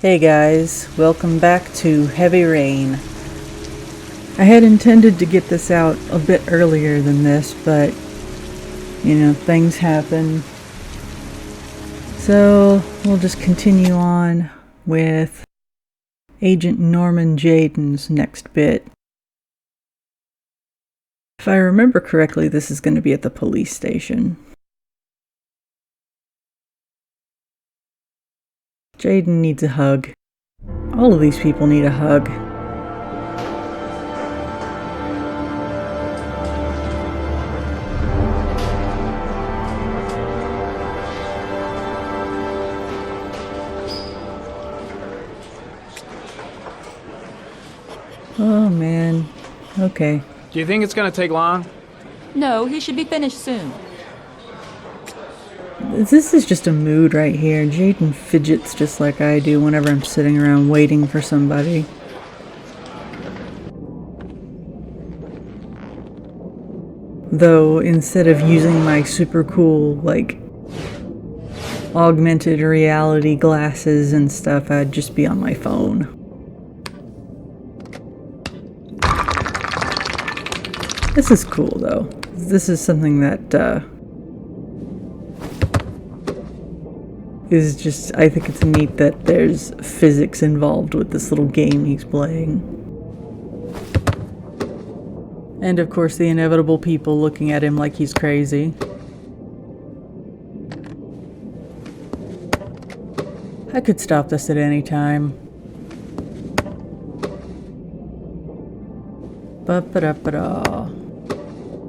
Hey guys, welcome back to Heavy Rain. I had intended to get this out a bit earlier than this, but, things happen. So, we'll just continue on with Agent Norman Jayden's next bit. If I remember correctly, this is going to be at the police station. Jayden needs a hug. All of these people need a hug. Oh man. Okay. Do you think it's gonna take long? No, he should be finished soon. This is just a mood right here. Jayden fidgets just like I do whenever I'm sitting around waiting for somebody. Though, instead of using my super cool, augmented reality glasses and stuff, I'd just be on my phone. This is cool, though. This is something that, is just, I think it's neat that there's physics involved with this little game he's playing. And of course the inevitable people looking at him like he's crazy. I could stop this at any time. Ba-ba-da-ba-da.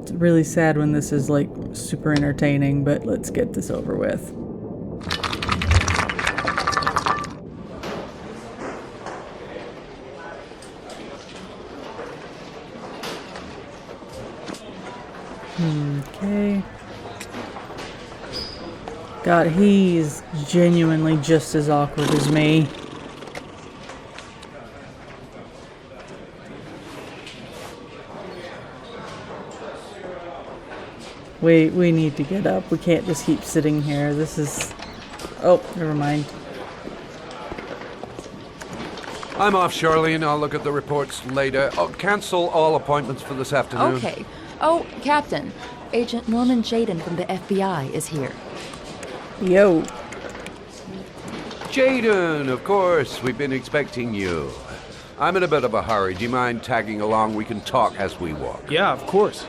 It's really sad when this is super entertaining, but let's get this over with. Okay. God, he's genuinely just as awkward as me. We need to get up. We can't just keep sitting here. This is... Oh, never mind. I'm off, Charlene. I'll look at the reports later. Oh, cancel all appointments for this afternoon. Okay. Oh, Captain, Agent Norman Jayden from the FBI is here. Yo. Jayden, of course. We've been expecting you. I'm in a bit of a hurry. Do you mind tagging along? We can talk as we walk. Yeah, of course.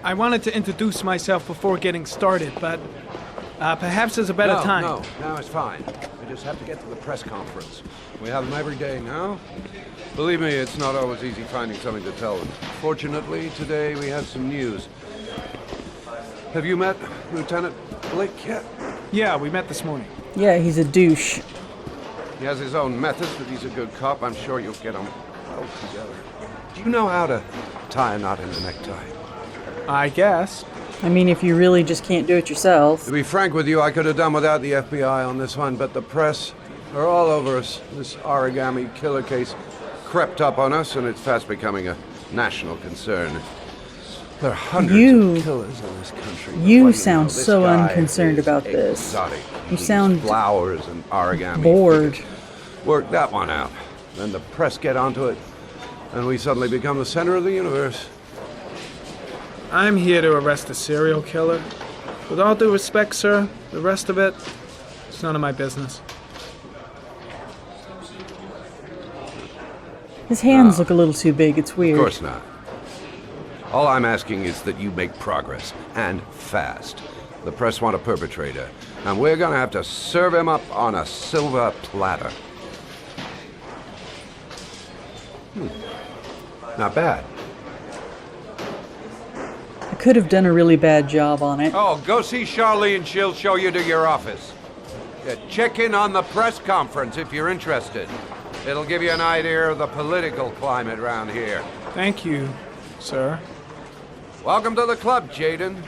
I wanted to introduce myself before getting started, but perhaps there's a better time. No, it's fine. I just have to get to the press conference. We have them every day now. Believe me, it's not always easy finding something to tell them. Fortunately, today we have some news. Have you met Lieutenant Blake yet? Yeah, we met this morning. Yeah, he's a douche. He has his own methods, but he's a good cop. I'm sure you'll get on well together. Do you know how to tie a knot in a necktie? I guess. I mean, if you really just can't do it yourself. To be frank with you, I could have done without the FBI on this one, but the press are all over us. This origami killer case crept up on us, and it's fast becoming a national concern. There are hundreds of killers in this country. You sound so unconcerned about this. Exotic. You sound flowers and origami. bored. Work that one out. Then the press get onto it, and we suddenly become the center of the universe. I'm here to arrest a serial killer. With all due respect, sir, the rest of it's none of my business. His hands look a little too big, it's weird. Of course not. All I'm asking is that you make progress, and fast. The press want a perpetrator, and we're gonna have to serve him up on a silver platter. Not bad. I could have done a really bad job on it. Oh, go see Charlene, she'll show you to your office. Yeah, check in on the press conference if you're interested. It'll give you an idea of the political climate around here. Thank you, sir. Welcome to the club, Jayden.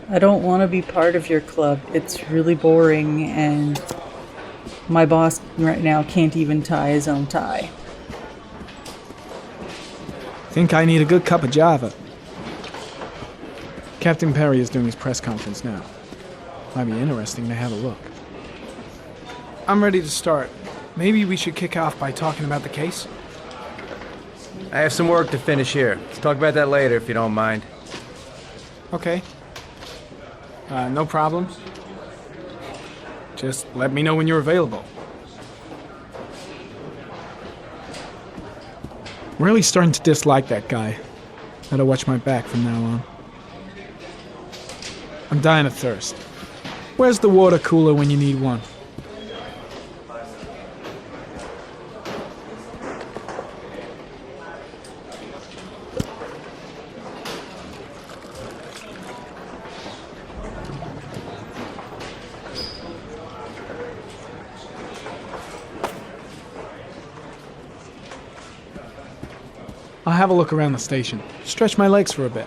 I don't want to be part of your club. It's really boring, and my boss right now can't even tie his own tie. Think I need a good cup of Java. Captain Perry is doing his press conference now. Might be interesting to have a look. I'm ready to start. Maybe we should kick off by talking about the case? I have some work to finish here. Let's talk about that later if you don't mind. Okay. No problem. Just let me know when you're available. I'm really starting to dislike that guy. Gotta watch my back from now on. I'm dying of thirst. Where's the water cooler when you need one? I'll have a look around the station. Stretch my legs for a bit.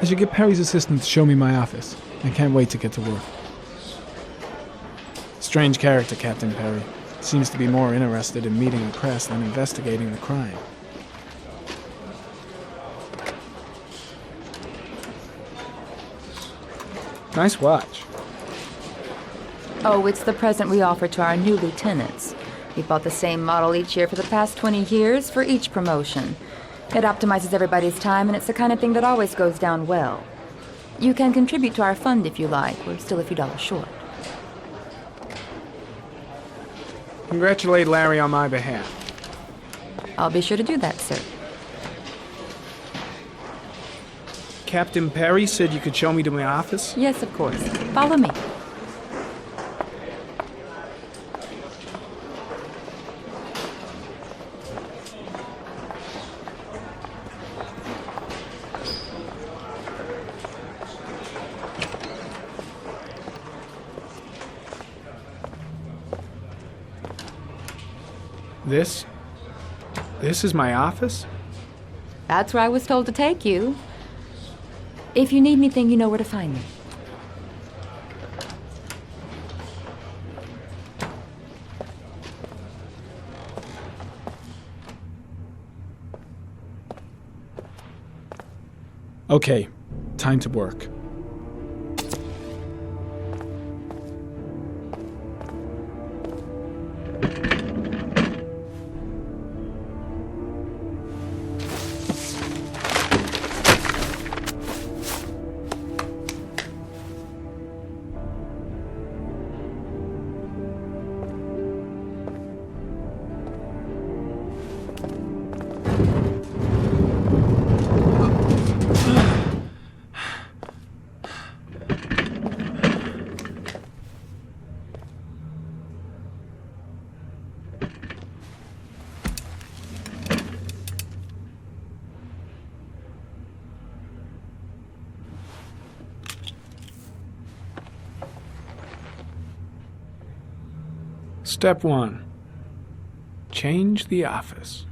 I should get Perry's assistant to show me my office. I can't wait to get to work. Strange character, Captain Perry. Seems to be more interested in meeting the press than investigating the crime. Nice watch. Oh, it's the present we offer to our new lieutenants. We bought the same model each year for the past 20 years for each promotion. It optimizes everybody's time, and it's the kind of thing that always goes down well. You can contribute to our fund if you like. We're still a few dollars short. Congratulate Larry on my behalf. I'll be sure to do that, sir. Captain Perry said you could show me to my office? Yes, of course. Follow me. This is my office? That's where I was told to take you. If you need anything, you know where to find me. Okay, time to work. Step 1. Change the office.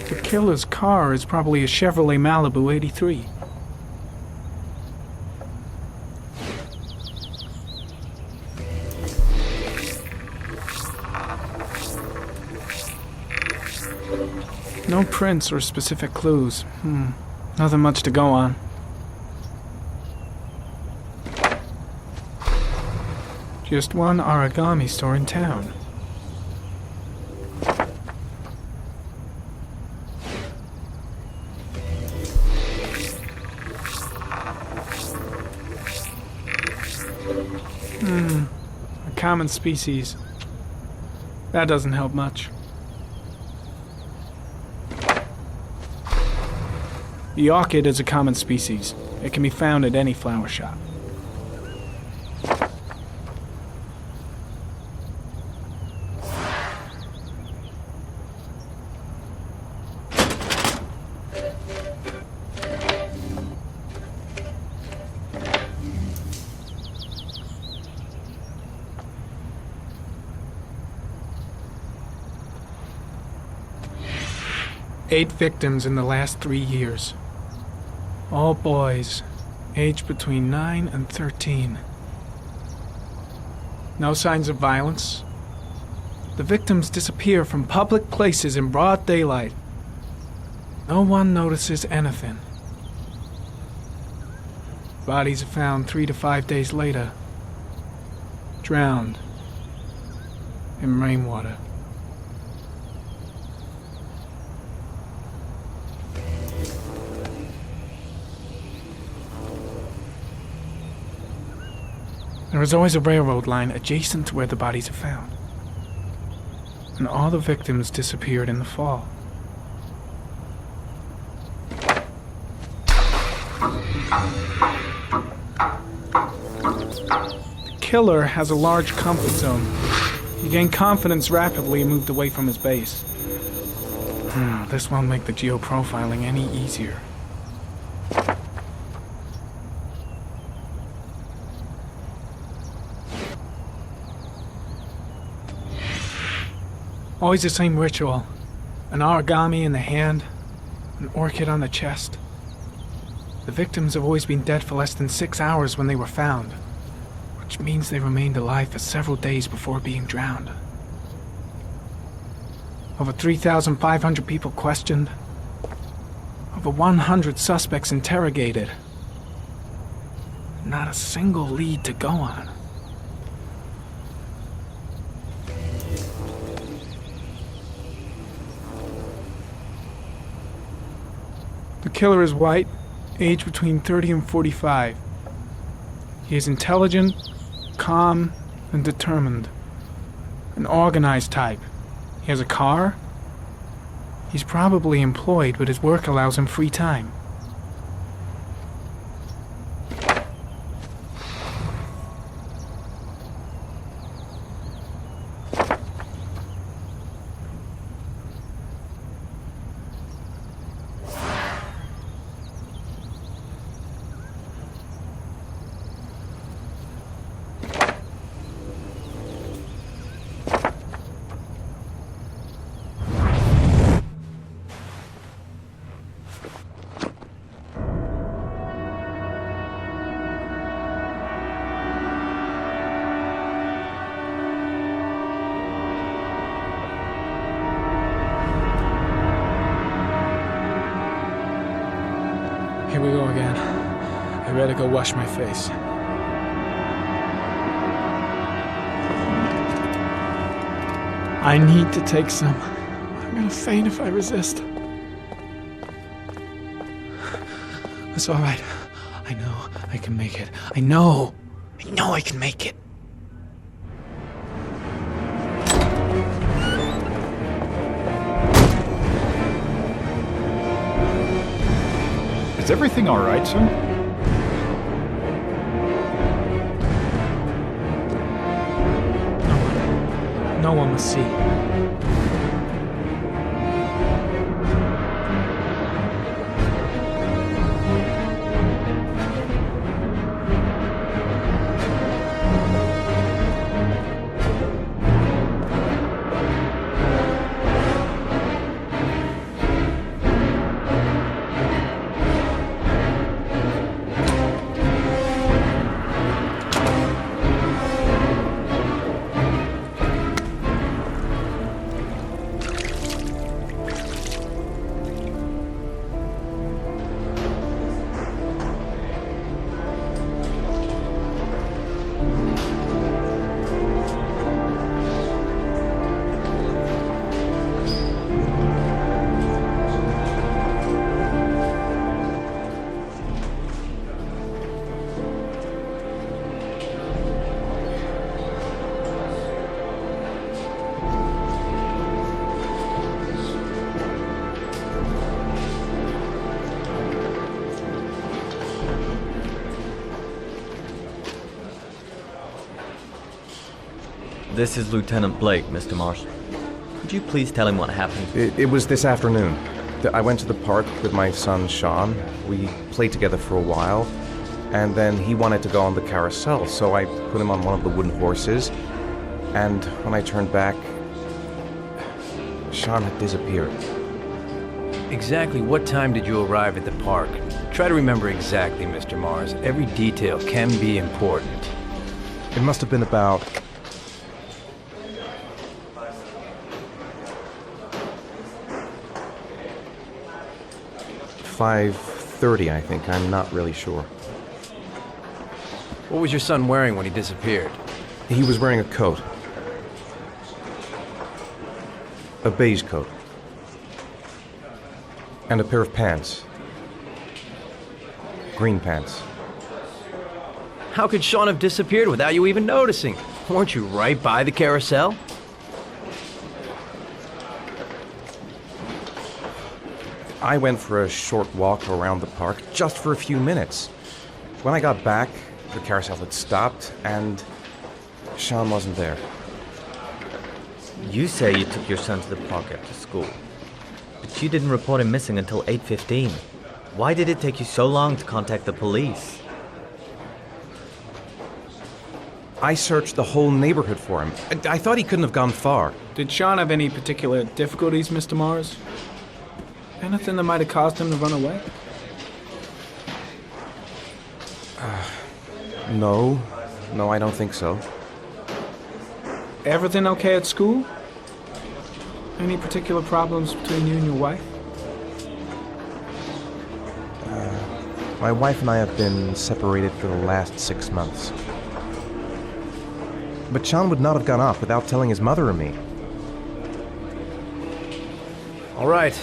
The killer's car is probably a Chevrolet Malibu 83. No prints or specific clues. Nothing much to go on. Just one origami store in town. common species. That doesn't help much. The orchid is a common species. It can be found at any flower shop. Eight victims in the last 3 years. All boys, aged between 9 and 13. No signs of violence. The victims disappear from public places in broad daylight. No one notices anything. Bodies are found 3 to 5 days later, drowned in rainwater. There is always a railroad line adjacent to where the bodies are found. And all the victims disappeared in the fall. The killer has a large comfort zone. He gained confidence rapidly and moved away from his base. This won't make the geoprofiling any easier. Always the same ritual. An origami in the hand, an orchid on the chest. The victims have always been dead for less than 6 hours when they were found, which means they remained alive for several days before being drowned. Over 3,500 people questioned. Over 100 suspects interrogated. Not a single lead to go on. The killer is white, aged between 30 and 45. He is intelligent, calm, and determined. An organized type. He has a car. He's probably employed, but his work allows him free time. Here we go again. I better go wash my face. I need to take some. I'm gonna faint if I resist. It's all right. I know I can make it. I know I can make it. Is everything all right, sir? No one must see. This is Lieutenant Blake, Mr. Mars. Could you please tell him what happened? It was this afternoon. I went to the park with my son, Sean. We played together for a while, and then he wanted to go on the carousel, so I put him on one of the wooden horses, and when I turned back, Sean had disappeared. Exactly what time did you arrive at the park? Try to remember exactly, Mr. Mars. Every detail can be important. It must have been about... $5:30, I think. I'm not really sure. What was your son wearing when he disappeared? He was wearing a coat. A beige coat. And a pair of pants. Green pants. How could Sean have disappeared without you even noticing? Weren't you right by the carousel? I went for a short walk around the park, just for a few minutes. When I got back, the carousel had stopped, and Sean wasn't there. You say you took your son to the park after school, but you didn't report him missing until 8:15. Why did it take you so long to contact the police? I searched the whole neighborhood for him. I thought he couldn't have gone far. Did Sean have any particular difficulties, Mr. Mars? Anything that might have caused him to run away? No, I don't think so. Everything okay at school? Any particular problems between you and your wife? My wife and I have been separated for the last 6 months. But Sean would not have gone off without telling his mother or me. All right.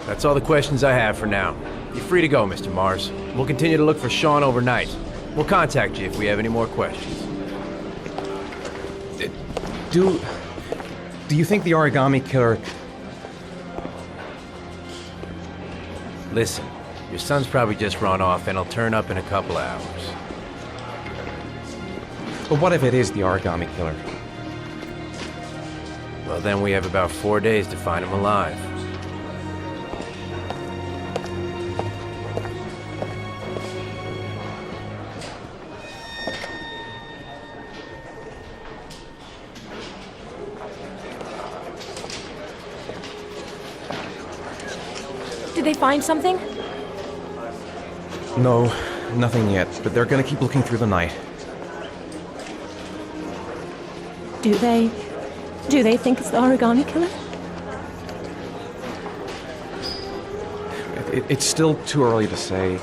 That's all the questions I have for now. You're free to go, Mr. Mars. We'll continue to look for Sean overnight. We'll contact you if we have any more questions. Do you think the origami killer... Listen, your son's probably just run off and he'll turn up in a couple of hours. But what if it is the origami killer? Well, then we have about 4 days to find him alive. Did they find something? No, nothing yet, but they're gonna keep looking through the night. Do they think it's the origami killer? It's still too early to say,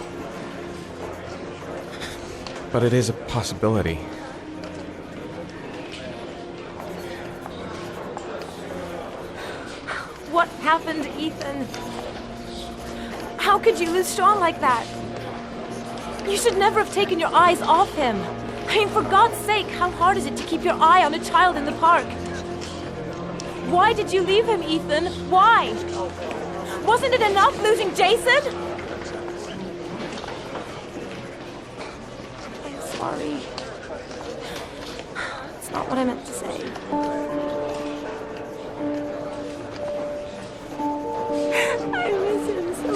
but it is a possibility. What happened, Ethan? How could you lose Sean like that? You should never have taken your eyes off him. I mean, for God's sake, how hard is it to keep your eye on a child in the park? Why did you leave him, Ethan? Why? Wasn't it enough losing Jason? I'm sorry. It's not what I meant to say. I miss him so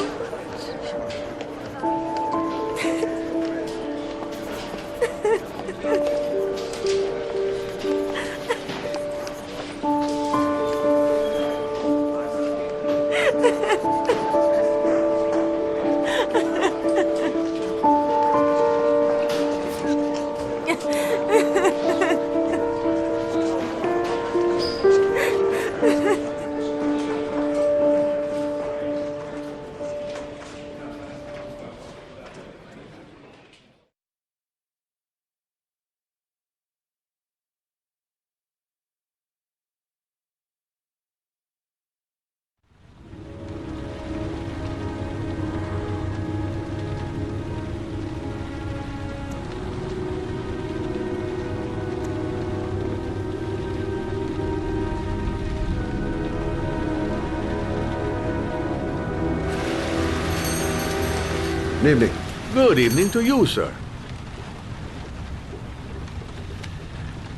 Evening. Good evening to you, sir.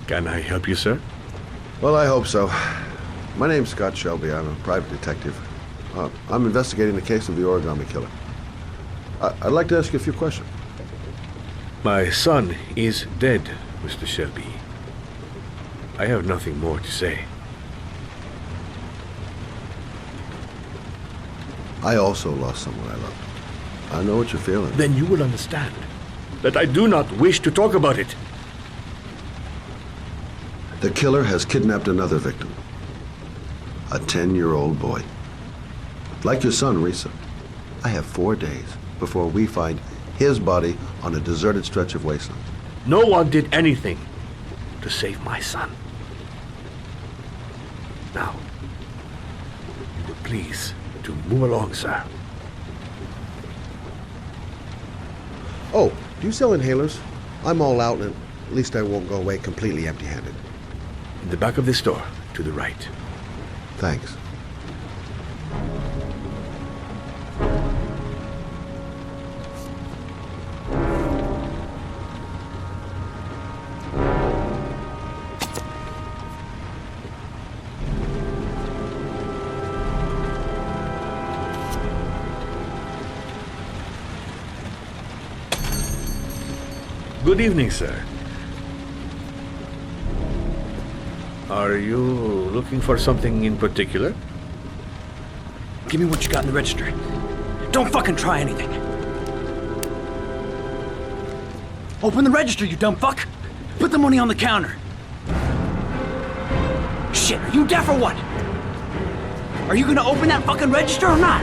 Can I help you, sir? Well, I hope so. My name's Scott Shelby. I'm a private detective. I'm investigating the case of the origami killer. I'd like to ask you a few questions. My son is dead, Mr. Shelby. I have nothing more to say. I also lost someone I loved. I know what you're feeling. Then you will understand that I do not wish to talk about it. The killer has kidnapped another victim. A 10-year-old boy. Like your son, Risa. I have 4 days before we find his body on a deserted stretch of wasteland. No one did anything to save my son. Now, you will please to move along, sir. Oh, do you sell inhalers? I'm all out, and at least I won't go away completely empty-handed. In the back of the store, to the right. Thanks. Good evening, sir. Are you looking for something in particular? Give me what you got in the register. Don't fucking try anything. Open the register, you dumb fuck. Put the money on the counter. Shit, are you deaf or what? Are you gonna open that fucking register or not?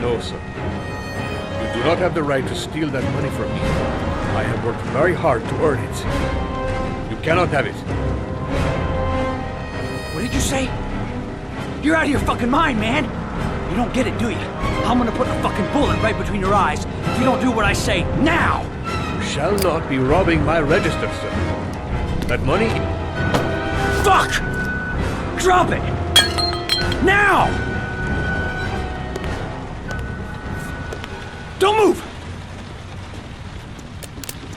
No, sir. You do not have the right to steal that money from me. I have worked very hard to earn it. You cannot have it. What did you say? You're out of your fucking mind, man. You don't get it, do you? I'm gonna put a fucking bullet right between your eyes if you don't do what I say now! You shall not be robbing my register, sir. That money... Fuck! Drop it! Now! Don't move!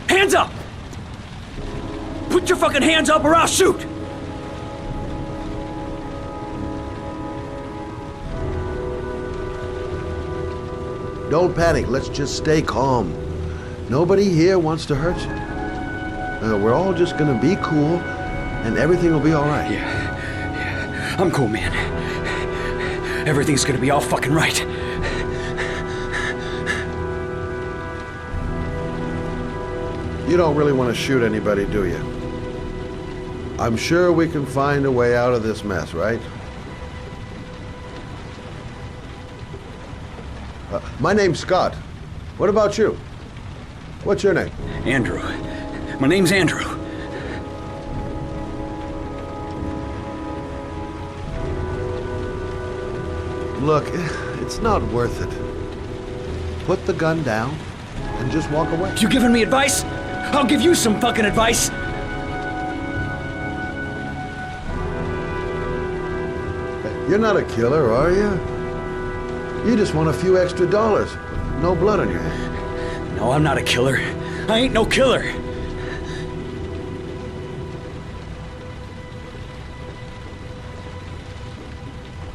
Hands up! Put your fucking hands up or I'll shoot! Don't panic. Let's just stay calm. Nobody here wants to hurt you. We're all just gonna be cool, and everything will be all right. Yeah. I'm cool, man. Everything's gonna be all fucking right. You don't really want to shoot anybody, do you? I'm sure we can find a way out of this mess, right? My name's Scott. What about you? What's your name? Andrew. My name's Andrew. Look, it's not worth it. Put the gun down and just walk away. You giving me advice? I'll give you some fucking advice. You're not a killer, are you? You just want a few extra dollars. No blood on your hands. No, I'm not a killer. I ain't no killer.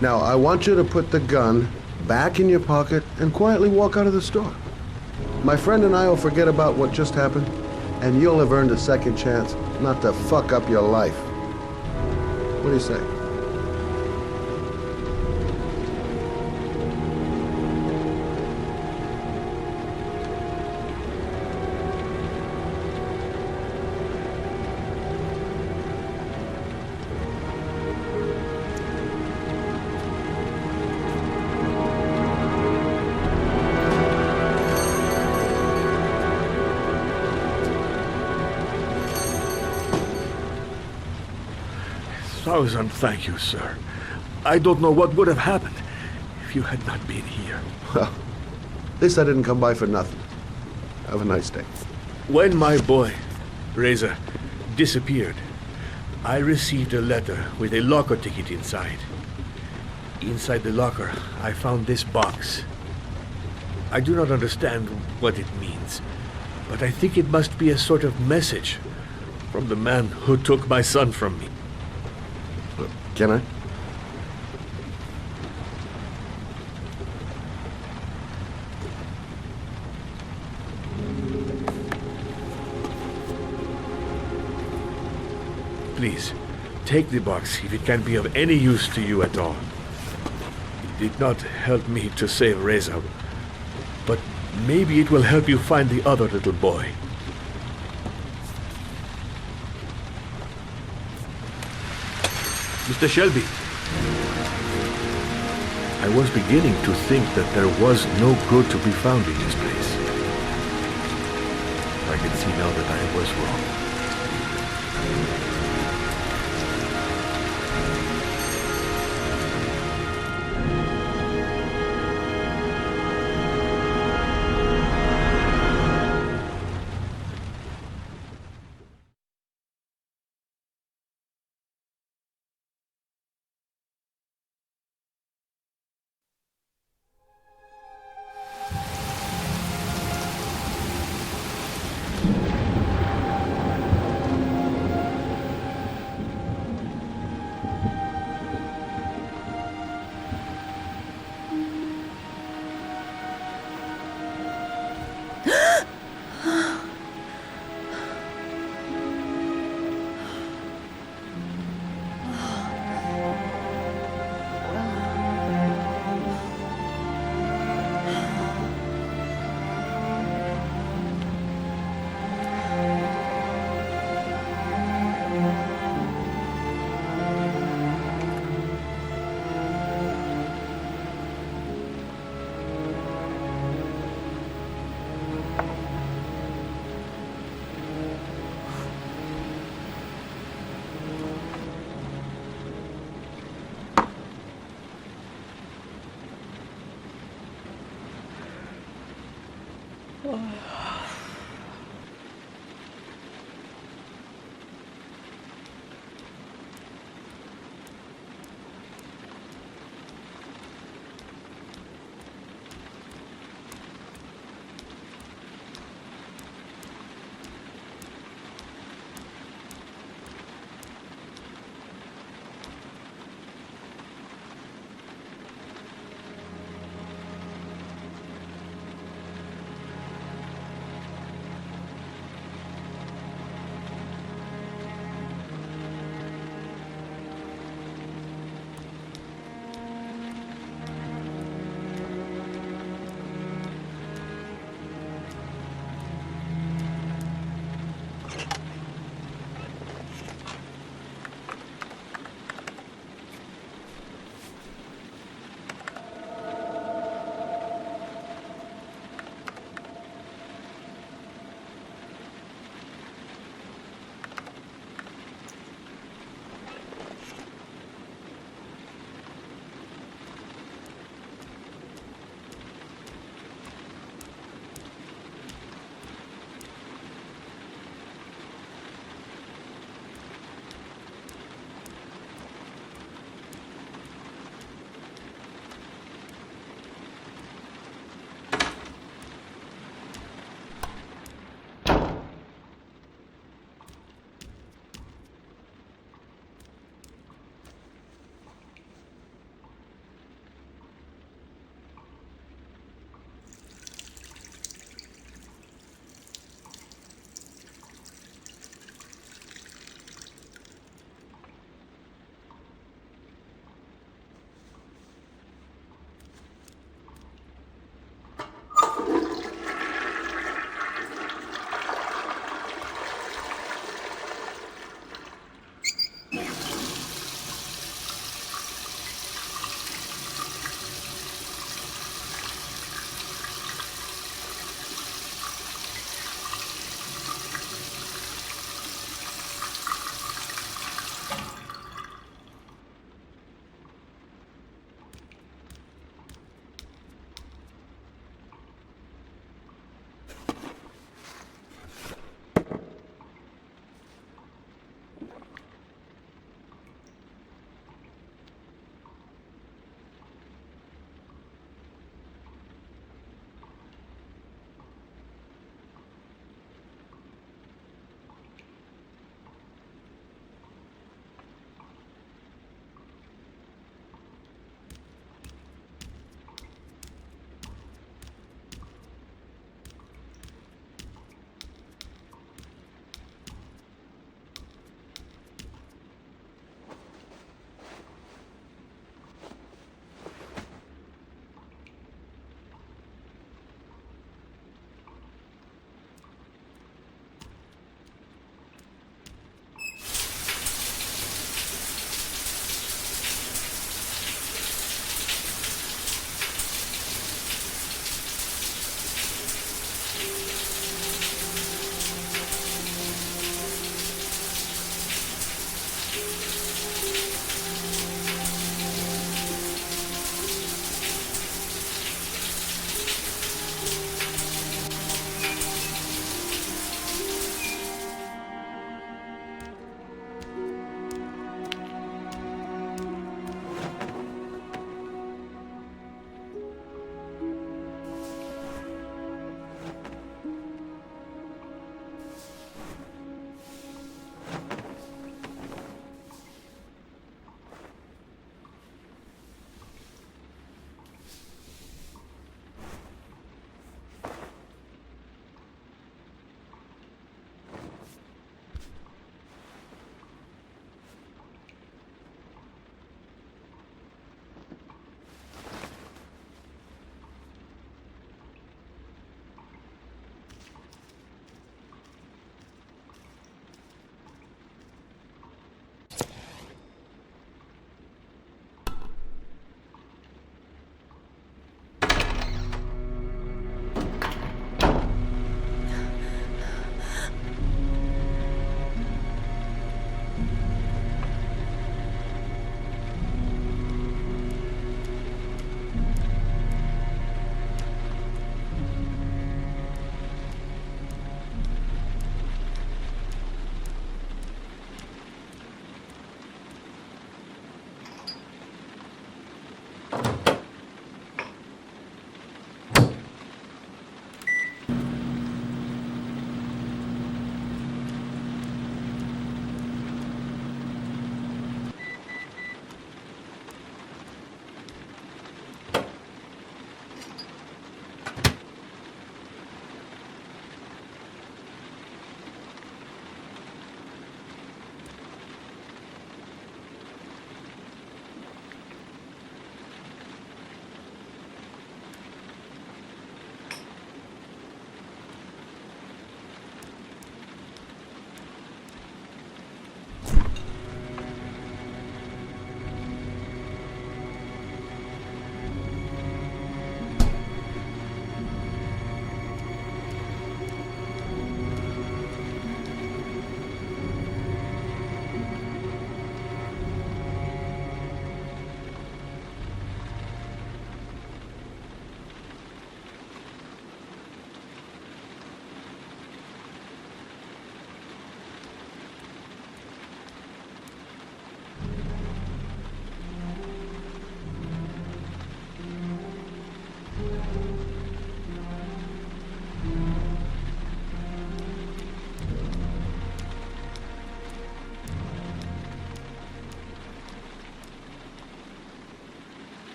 Now, I want you to put the gun back in your pocket and quietly walk out of the store. My friend and I will forget about what just happened, and you'll have earned a second chance not to fuck up your life. What do you say? Thousand thank you, sir. I don't know what would have happened if you had not been here. Well, at least I didn't come by for nothing. Have a nice day. When my boy, Reza, disappeared, I received a letter with a locker ticket inside. Inside the locker, I found this box. I do not understand what it means, but I think it must be a sort of message from the man who took my son from me. can I? Please, take the box if it can be of any use to you at all. It did not help me to save Reza, but maybe it will help you find the other little boy. Mr. Shelby, I was beginning to think that there was no good to be found in this place. I can see now that I was wrong.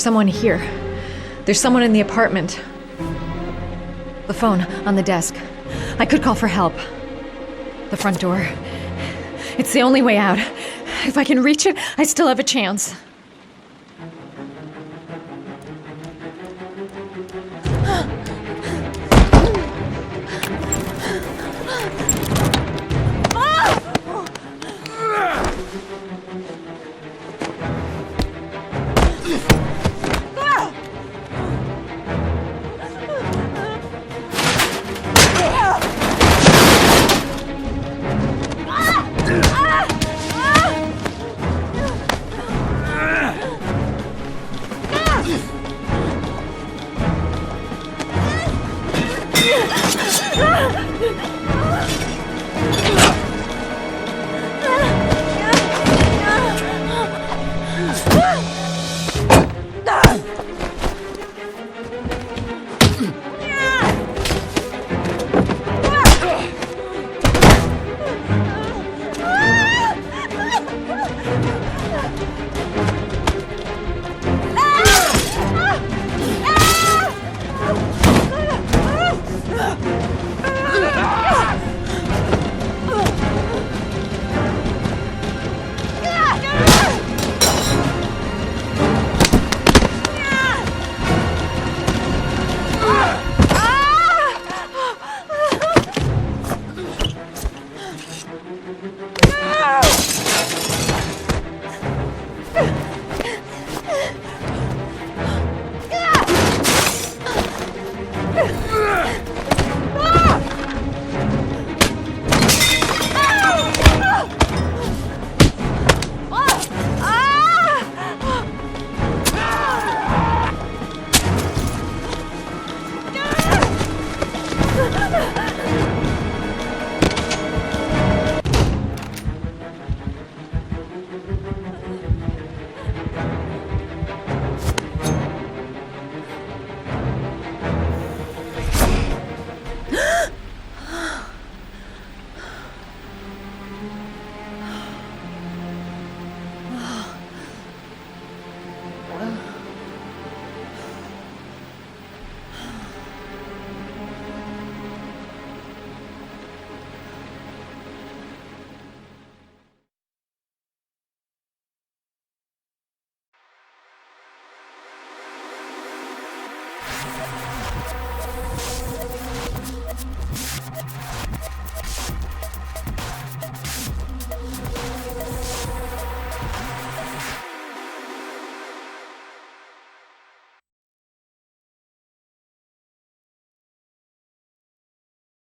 There's someone here. There's someone in the apartment. The phone on the desk. I could call for help. The front door. It's the only way out. If I can reach it, I still have a chance.